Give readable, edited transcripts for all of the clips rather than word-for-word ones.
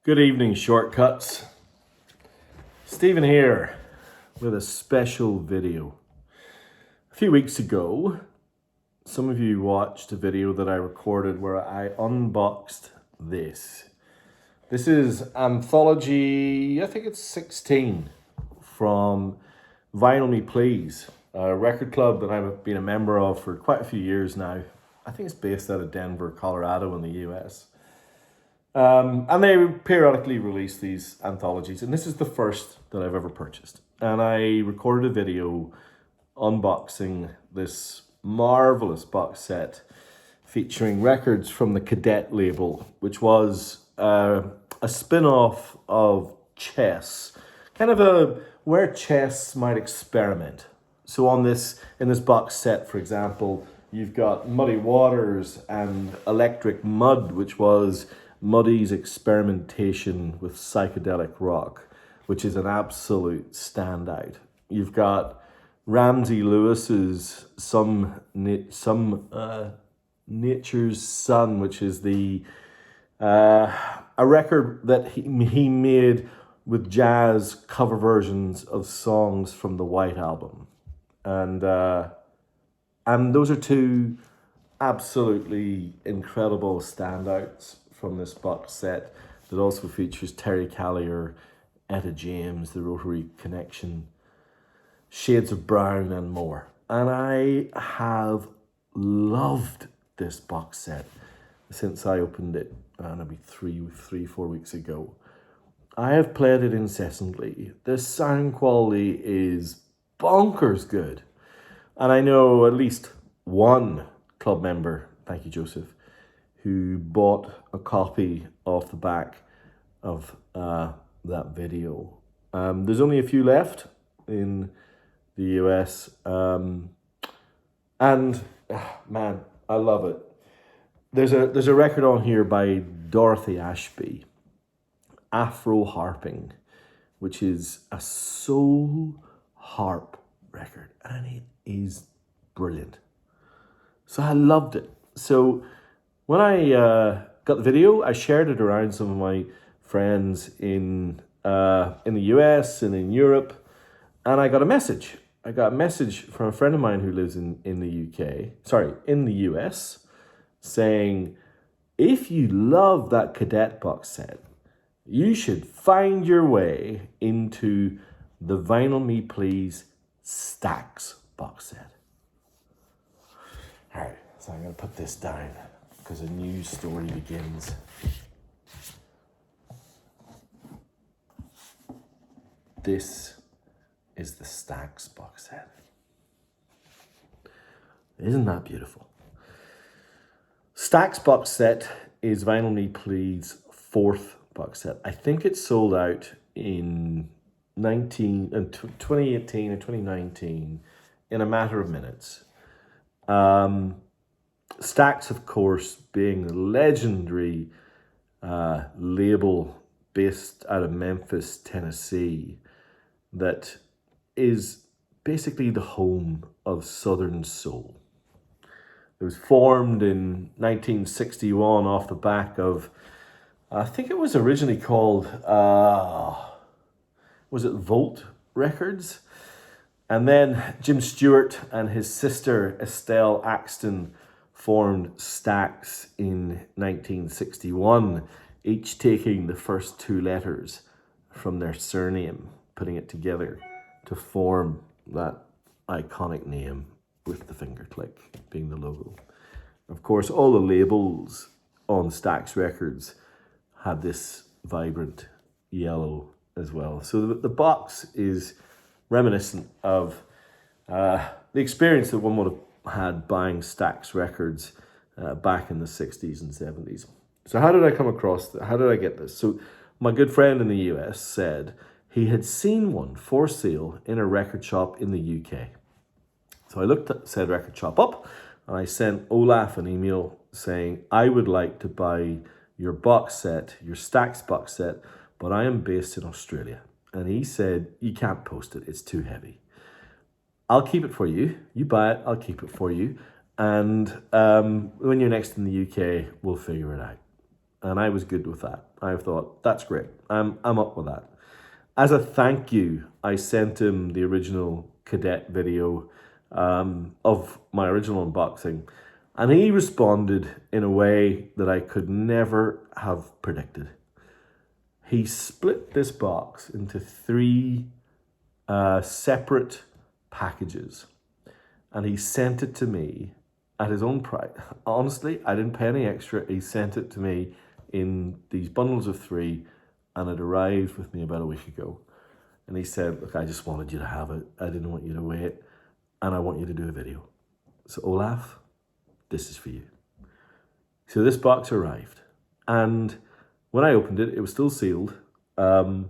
Good evening, Shortcuts. Stephen here with a special video. A few weeks ago, some of you watched a video that I recorded where I unboxed this. This is Anthology, I think it's 16, from Vinyl Me Please, a record club that I've been a member of for quite a few years now. I think it's based out of Denver, Colorado in the US. And they periodically release these anthologies, and this is the first that I've ever purchased. And I recorded a video unboxing this marvelous box set featuring records from the Cadet label, which was a spin-off of Chess, kind of where Chess might experiment. So in this box set, for example, you've got Muddy Waters and Electric Mud, which was Muddy's experimentation with psychedelic rock, which is an absolute standout. You've got Ramsey Lewis's Nature's Son, which is a record that he made with jazz cover versions of songs from the White Album, and those are two absolutely incredible standouts from this box set that also features Terry Callier, Etta James, The Rotary Connection, Shades of Brown, and more. And I have loved this box set since I opened it, maybe 4 weeks ago. I have played it incessantly. The sound quality is bonkers good. And I know at least one club member, thank you Joseph, who bought a copy off the back of that video. There's only a few left in the US. Man, I love it. There's a record on here by Dorothy Ashby, Afro Harping, which is a soul harp record, and it is brilliant. So I loved it. So when I got the video, I shared it around some of my friends in the US and in Europe, and I got a message. I got a message from a friend of mine who lives in the US, saying, if you love that Cadet box set, you should find your way into the Vinyl Me Please Stax box set. All right, so I'm going to put this down because a new story begins. This is the Stax box set. Isn't that beautiful? Stax box set is Vinyl Me Please' fourth box set. I think it sold out in 2018 or 2019 in a matter of minutes. Stax, of course, being the legendary label based out of Memphis, Tennessee, that is basically the home of Southern soul. It was formed in 1961 off the back of, I think it was originally called, was it Volt Records? And then Jim Stewart and his sister Estelle Axton formed Stax in 1961, each taking the first two letters from their surname, putting it together to form that iconic name with the finger click being the logo. Of course, all the labels on Stax Records had this vibrant yellow as well. So the box is reminiscent of the experience that one would have had buying Stax Records back in the 60s and 70s. So how did I come across that? How did I get this? So my good friend in the US said he had seen one for sale in a record shop in the UK. So I looked at said record shop up and I sent Olaf an email saying, I would like to buy your box set, your Stax box set, but I am based in Australia. And he said, you can't post it, it's too heavy. I'll keep it for you. You buy it, I'll keep it for you. And when you're next in the UK, we'll figure it out. And I was good with that. I thought, that's great. I'm up with that. As a thank you, I sent him the original cadet video of my original unboxing. And he responded in a way that I could never have predicted. He split this box into 3 separate packages. And he sent it to me at his own price. Honestly, I didn't pay any extra. He sent it to me in these bundles of 3, and it arrived with me about a week ago. And he said, look, I just wanted you to have it. I didn't want you to wait, and I want you to do a video. So Olaf, this is for you. So this box arrived, and when I opened it, it was still sealed. I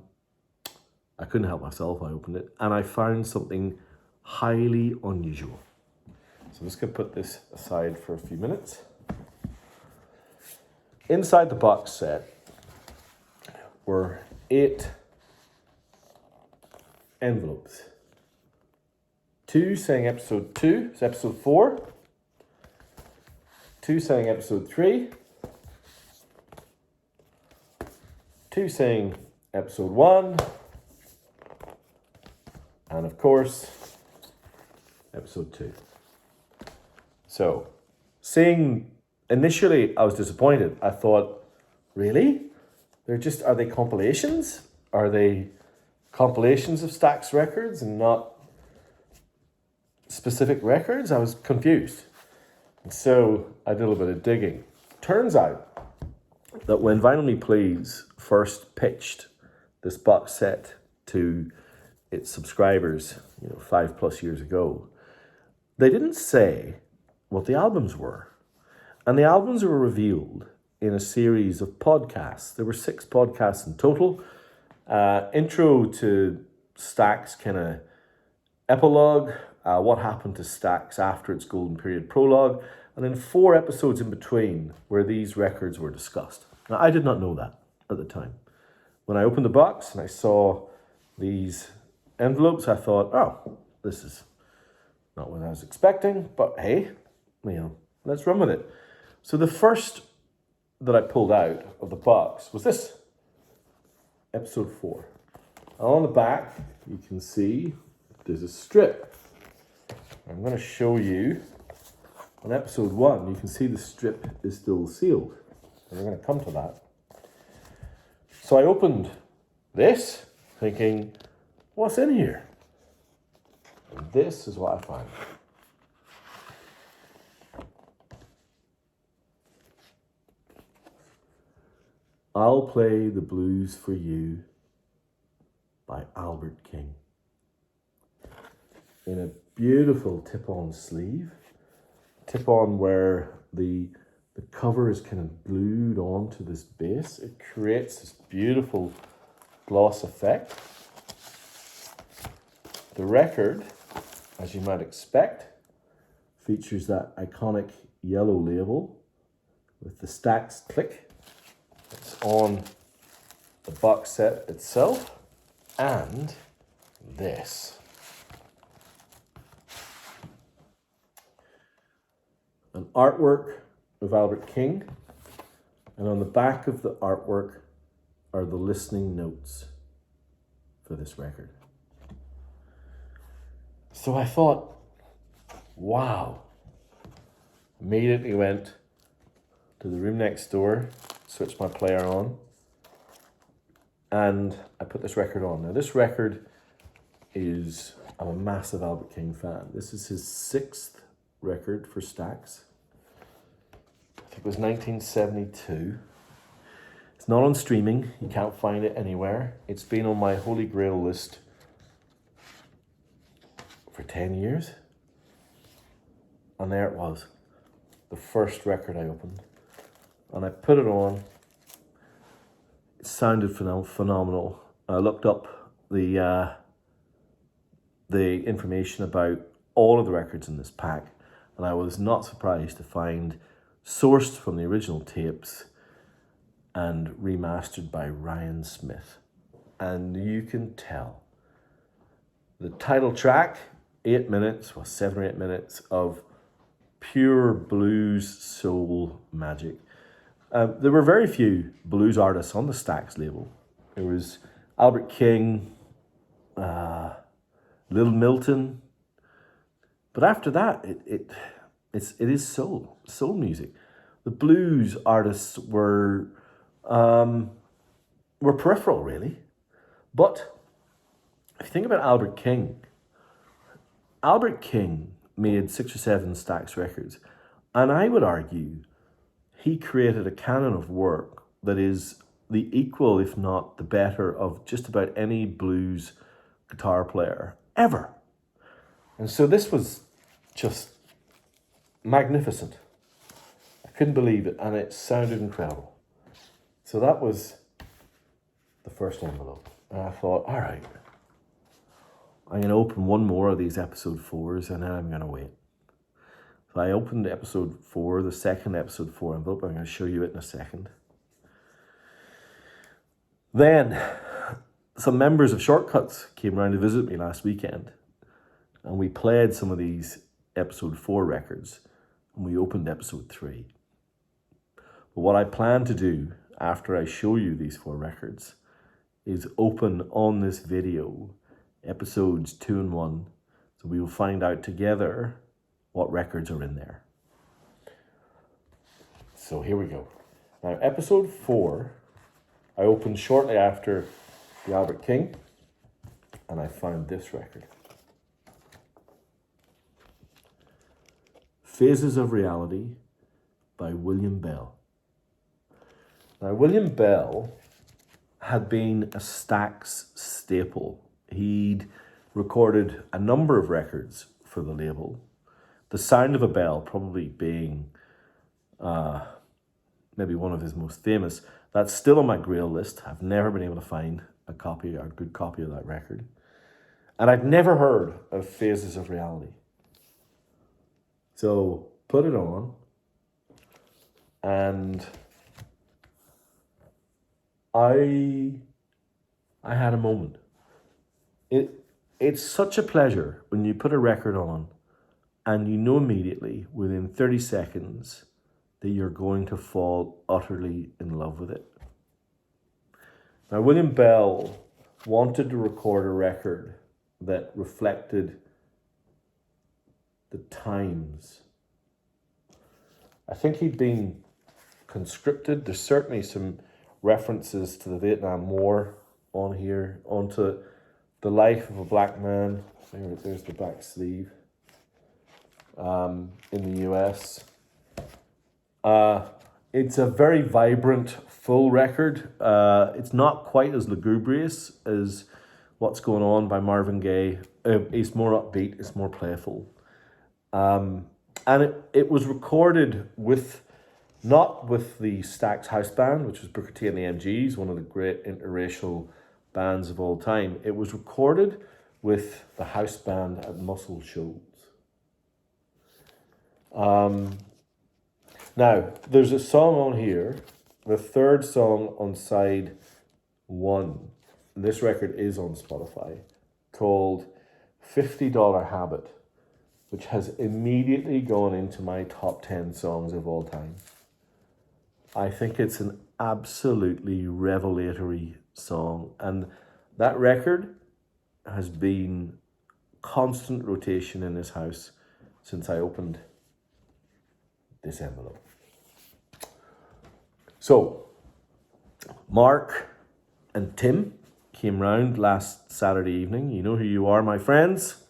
couldn't help myself. I opened it, and I found something highly unusual. So I'm just going to put this aside for a few minutes. Inside the box set were 8 envelopes. 2 saying episode 2, it's episode 4. 2 saying episode 3. 2 saying episode 1. And of course, episode 2. So, initially I was disappointed. I thought, really? Are they compilations? Are they compilations of Stax records and not specific records? I was confused. And so I did a little bit of digging. Turns out that when Vinyl Me Please first pitched this box set to its subscribers, 5+ years ago, they didn't say what the albums were. And the albums were revealed in a series of podcasts. There were 6 podcasts in total. Intro to Stax, kind of epilogue, what happened to Stax after its golden period prologue, and then 4 episodes in between where these records were discussed. Now, I did not know that at the time. When I opened the box and I saw these envelopes, I thought, oh, this is not what I was expecting, but hey, let's run with it. So the first that I pulled out of the box was this, episode 4. On the back, you can see there's a strip. I'm going to show you on episode 1, you can see the strip is still sealed. And we're going to come to that. So I opened this thinking, what's in here? And this is what I found. I'll Play the Blues for You by Albert King. In a beautiful tip-on sleeve. Tip-on where the cover is kind of glued onto this base. It creates this beautiful gloss effect. The record, as you might expect, features that iconic yellow label with the Stax click. It's on the box set itself, and this. An artwork of Albert King, and on the back of the artwork are the listening notes for this record. So I thought, wow. Immediately went to the room next door, switched my player on, and I put this record on. Now this record I'm a massive Albert King fan. This is his 6th record for Stax. I think it was 1972. It's not on streaming. You can't find it anywhere. It's been on my Holy Grail list for 10 years. And there it was. The first record I opened. And I put it on. It sounded phenomenal. I looked up the information about all of the records in this pack, and I was not surprised to find sourced from the original tapes and remastered by Ryan Smith. And you can tell. The title track, 8 minutes, 7 or 8 minutes of pure blues soul magic. There were very few blues artists on the Stax label. There was Albert King, Little Milton, but after that, it is soul music. The blues artists were peripheral, really. But if you think about Albert King made 6 or 7 Stax records, and I would argue he created a canon of work that is the equal, if not the better, of just about any blues guitar player ever. And so this was just magnificent. I couldn't believe it, and it sounded incredible. So that was the first envelope. And I thought, all right, I'm going to open one more of these episode 4s, and then I'm going to wait. So I opened episode 4, the second episode 4 envelope. I'm going to show you it in a second. Then some members of Shortcuts came around to visit me last weekend, and we played some of these episode 4 records, and we opened episode 3. But what I plan to do after I show you these 4 records is open on this video episodes 2 and 1, so we will find out together what records are in there. So here we go. Now, episode 4, I opened shortly after the Albert King, and I found this record. Phases of Reality by William Bell. Now, William Bell had been a Stax staple. He'd recorded a number of records for the label. The Sound of a Bell probably being maybe one of his most famous. That's still on my Grail list. I've never been able to find a good copy of that record. And I'd never heard of Phases of Reality. So put it on, and I had a moment. It's such a pleasure when you put a record on and you know immediately within 30 seconds that you're going to fall utterly in love with it. Now, William Bell wanted to record a record that reflected the times. I think he'd been conscripted. There's certainly some references to the Vietnam War on here, onto the life of a black man. There's the back sleeve in the US. It's a very vibrant, full record. It's not quite as lugubrious as What's Going On by Marvin Gaye. It's more upbeat, it's more playful. And it was recorded not with the Stax House Band, which was Booker T and the MGs, one of the great interracial bands of all time. It was recorded with the house band at Muscle Shoals. Now, there's a song on here, the third song on side 1. This record is on Spotify, called $50 Habit, which has immediately gone into my top 10 songs of all time. I think it's an absolutely revelatory song, and that record has been constant rotation in this house since I opened this envelope. So, Mark and Tim came round last Saturday evening. You know who you are, my friends.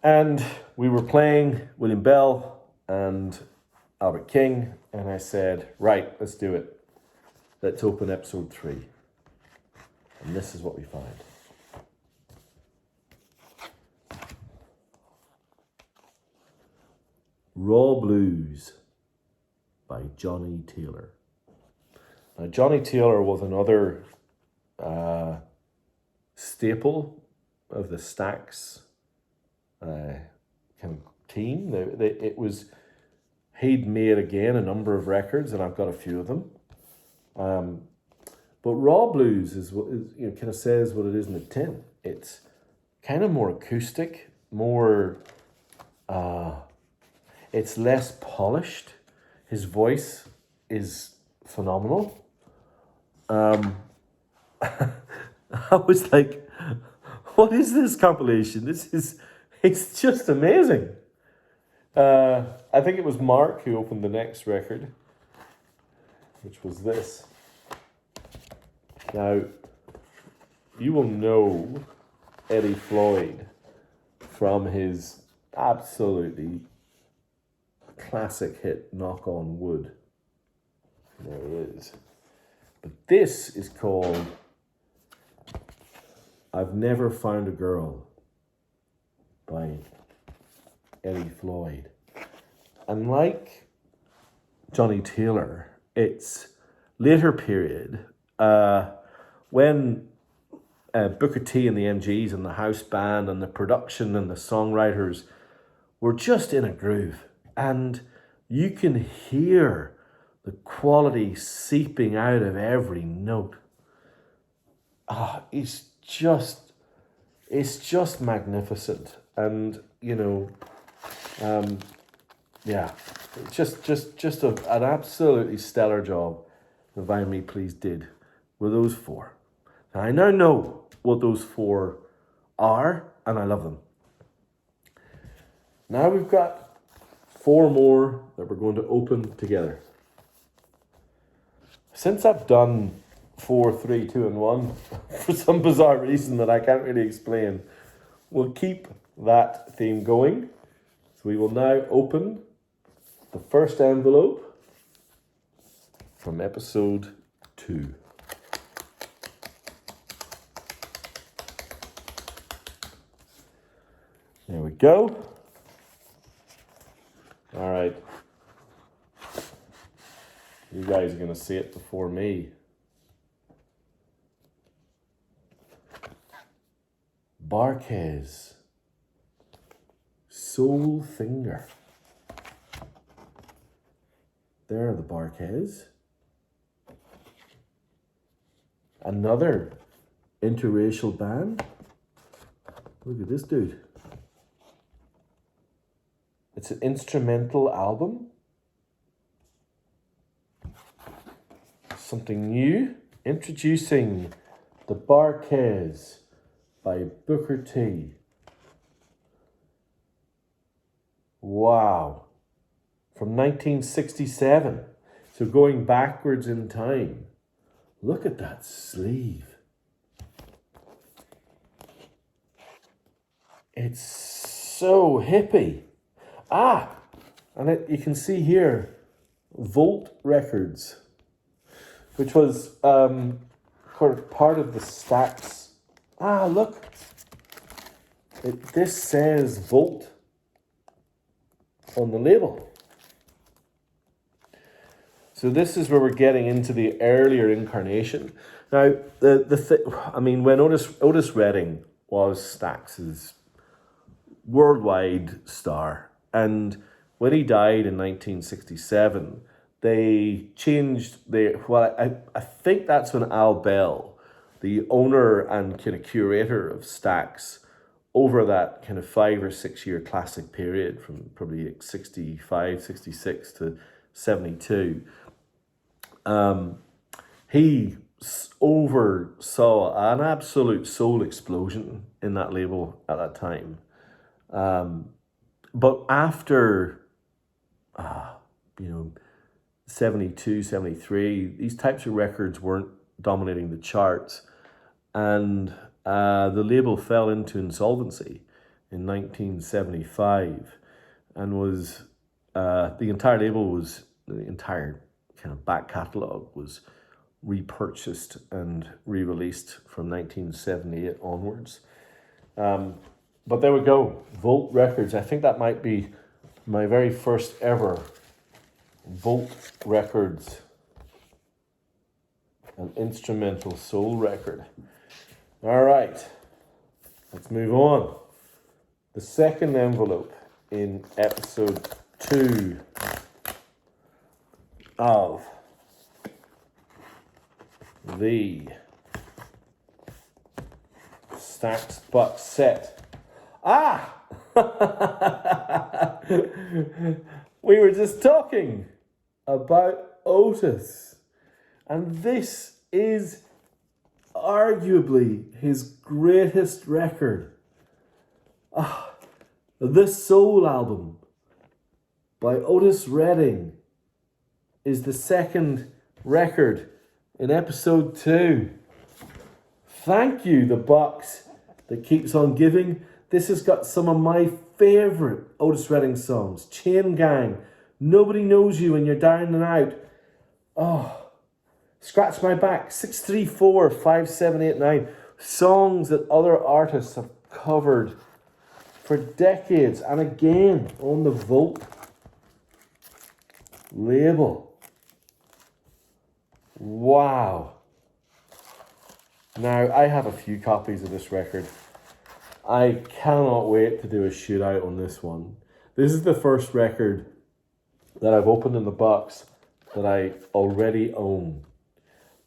And we were playing William Bell and Albert King, and I said, right, let's do it. Let's open episode 3. And this is what we find. Raw Blues by Johnny Taylor. Now, Johnny Taylor was another staple of the Stax kind of team. He'd made, again, a number of records, and I've got a few of them. But Raw Blues kind of says what it is in the tin. It's kind of more acoustic, more... it's less polished. His voice is phenomenal. I was like, what is this compilation? It's just amazing. I think it was Mark who opened the next record, which was this. Now, you will know Eddie Floyd from his absolutely classic hit, Knock on Wood. There it is. But this is called I've Never Found a Girl by Eddie Floyd. And like Johnny Taylor, it's later period when Booker T and the MGs and the house band and the production and the songwriters were just in a groove. And you can hear the quality seeping out of every note. It's just magnificent. And, just an absolutely stellar job that By Me Please did with those four. Now, I now know what those four are, and I love them. Now we've got four more that we're going to open together. Since I've done 4, 3, 2, and 1, for some bizarre reason that I can't really explain, we'll keep that theme going. So we will now open the first envelope from episode 2. There we go. All right. You guys are going to see it before me. Barquez. Soul Finger. There are the Barquez. Another interracial band. Look at this dude. It's an instrumental album. Something new. Introducing the Barquez by Booker T. Wow. From 1967. So going backwards in time. Look at that sleeve. It's so hippie. And you can see here, Volt Records, which was part of the Stax. Look. This says Volt on the label. So this is where we're getting into the earlier incarnation. Now, when Otis Redding was Stax's worldwide star, and when he died in 1967, they changed I think that's when Al Bell, the owner and kind of curator of Stax, over that kind of 5 or 6 year classic period from probably like 65, 66 to 72, he oversaw an absolute soul explosion in that label at that time. But after, 72, 73, these types of records weren't dominating the charts. And the label fell into insolvency in 1975 and was, the entire kind of back catalogue was repurchased and re-released from 1978 onwards. But there we go, Volt Records. I think that might be my very first ever Volt Records, an instrumental soul record. All right, let's move on. The second envelope in episode 2 of the Stax box set. We were just talking about Otis. And this is arguably his greatest record. The Soul album by Otis Redding is the second record in episode 2. Thank you, the box that keeps on giving. This has got some of my favourite Otis Redding songs. Chain Gang, Nobody Knows You When You're Down and Out. Scratch My Back, 6345789. Songs that other artists have covered for decades. And again, on the Volt label. Wow. Now, I have a few copies of this record. I cannot wait to do a shootout on this one. This is the first record that I've opened in the box that I already own.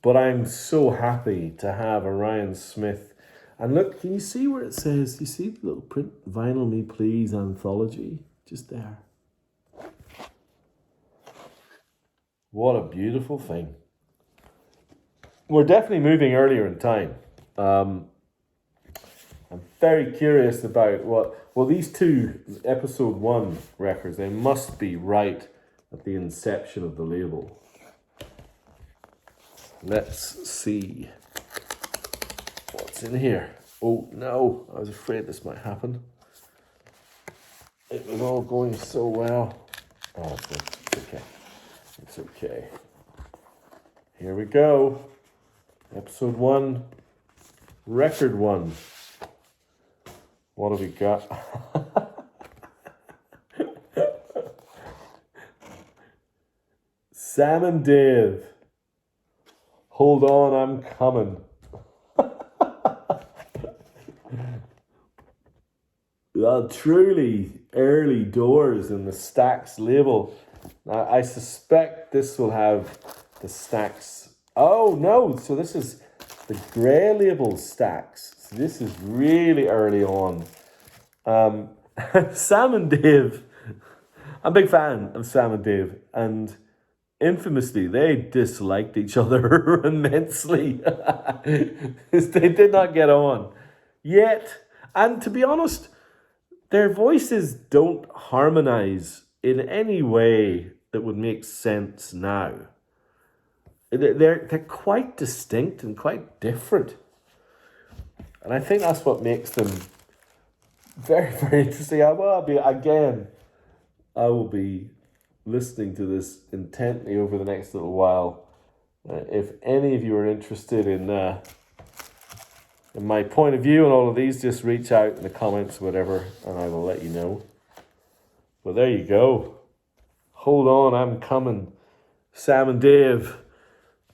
But I'm so happy to have a Ryan Smith. And look, can you see where it says, you see the little print, Vinyl Me Please Anthology? Just there. What a beautiful thing. We're definitely moving earlier in time. I'm very curious about these two episode 1 records, they must be right at the inception of the label. Let's see what's in here. Oh no, I was afraid this might happen. It was all going so well. Oh, it's okay. It's okay. Here we go. Episode 1, record 1. What have we got? Sam and Dave. Hold on, I'm coming. Well, truly early doors in the Stax label. Now, I suspect this will have the Stax. Oh, no. So this is the grey label Stax. So this is really early on. Sam and Dave. I'm a big fan of Sam and Dave. And infamously, they disliked each other immensely. They did not get on. Yet, and to be honest, their voices don't harmonize in any way that would make sense now. They're quite distinct and quite different. And I think that's what makes them very, very interesting. I will be listening to this intently over the next little while. If any of you are interested in my point of view on all of these, just reach out in the comments or whatever, and I will let you know. But there you go. Hold on, I'm coming. Sam and Dave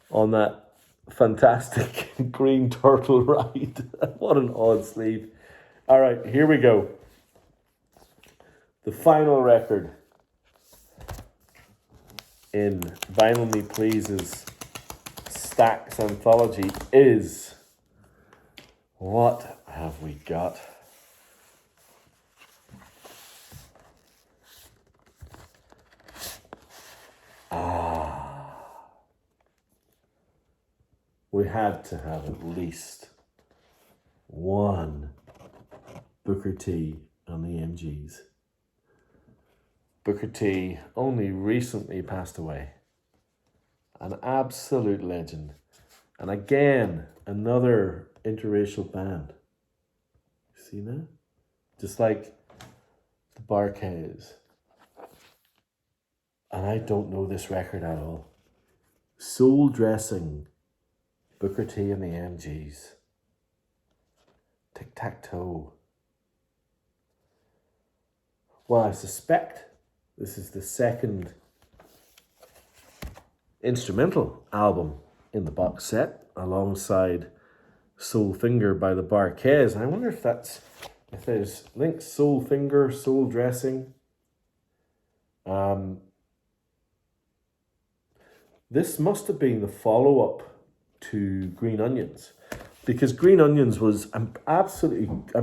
on that fantastic Green Turtle ride. What an odd sleeve. All right, here we go. The final record in Vinyl Me Please's Stax anthology is... What have we got? We had to have at least one Booker T on the MGs. Booker T only recently passed away. An absolute legend. And again, another interracial band. See that? Just like the Barkays. And I don't know this record at all. Soul Dressing, Booker T and the MGs. Tic-tac-toe. Well, I suspect this is the second instrumental album in the box set, alongside Soul Finger by the Barkays. And I wonder if there's links, Soul Finger, Soul Dressing. This must have been the follow-up to Green Onions, because Green Onions was, I'm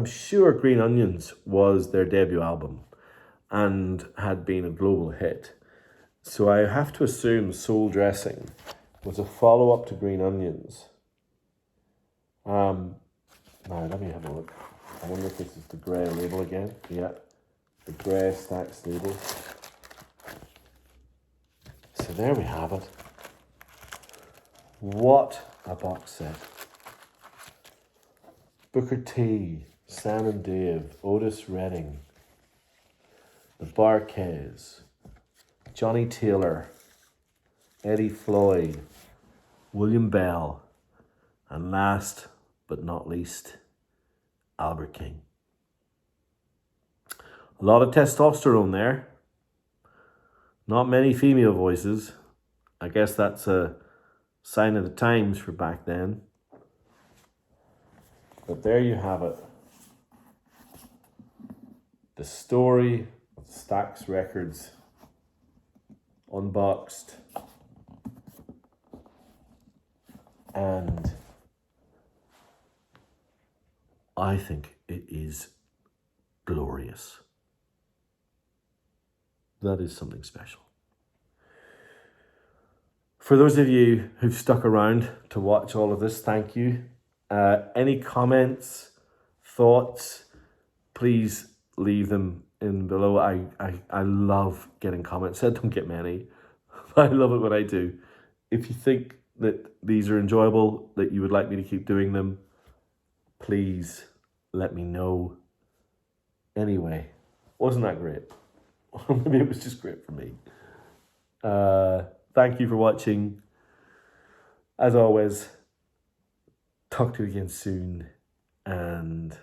sure Green Onions was their debut album and had been a global hit. So I have to assume sole dressing was a follow-up to green onions. Now let me have a look. I wonder if this is the grey label again. Yeah, the grey Stax label. So there we have it. What a box set. Booker T, Sam and Dave, Otis Redding, the Barquez, Johnny Taylor, Eddie Floyd, William Bell, and last but not least, Albert King. A lot of testosterone there. Not many female voices. I guess that's a sign of the times for back then. But there you have it. The story of Stax Records unboxed. And I think it is glorious. That is something special. For those of you who've stuck around to watch all of this, thank you. Any comments, thoughts, please leave them in below. I love getting comments. I don't get many. I love it when I do. If you think that these are enjoyable, that you would like me to keep doing them, please let me know. Anyway, wasn't that great? Maybe it was just great for me. Thank you for watching. As always, talk to you again soon. And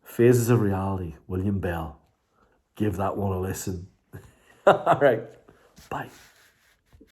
Phases of Reality, William Bell. Give that one a listen. All right. Bye.